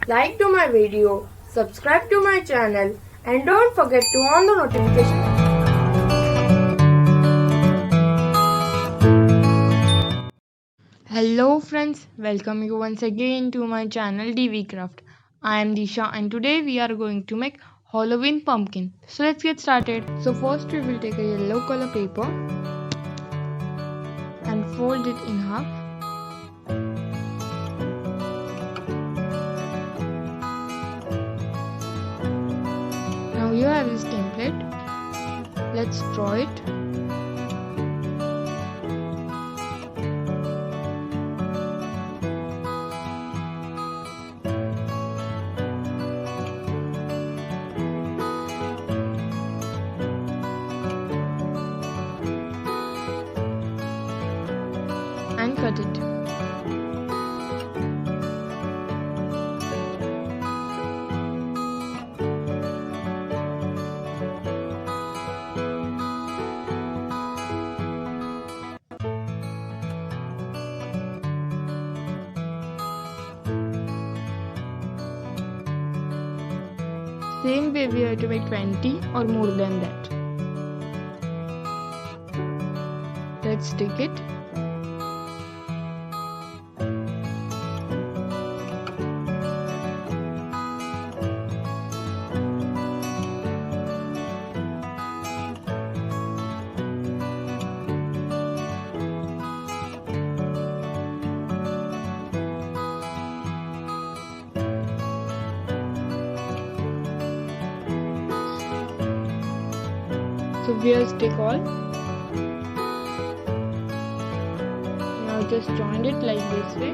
like to my video, subscribe to my channel, and don't forget to on the notification. Hello friends, welcome you once again to my channel DV Craft. I am Disha and today we are going to make Halloween pumpkin. So let's get started. So first we will take a yellow color paper and fold it in half. Now you have this template. Let's draw it. And cut it. Same way we have to make 20 or more than that. Let's stick it. So we'll stick all. Now just join it like this way.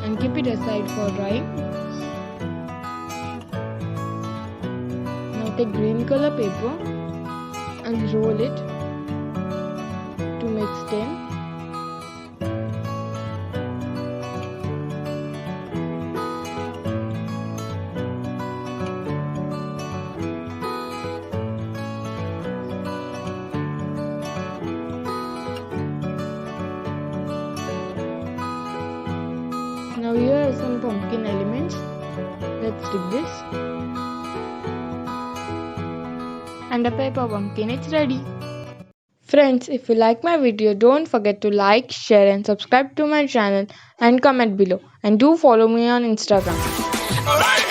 And keep it aside for drying. Now take green color paper and roll it to make stem. Now here are some pumpkin elements. Let's dip this. And a paper pumpkin is ready. Friends, if you like my video, don't forget to like, share and subscribe to my channel and comment below. And do follow me on Instagram.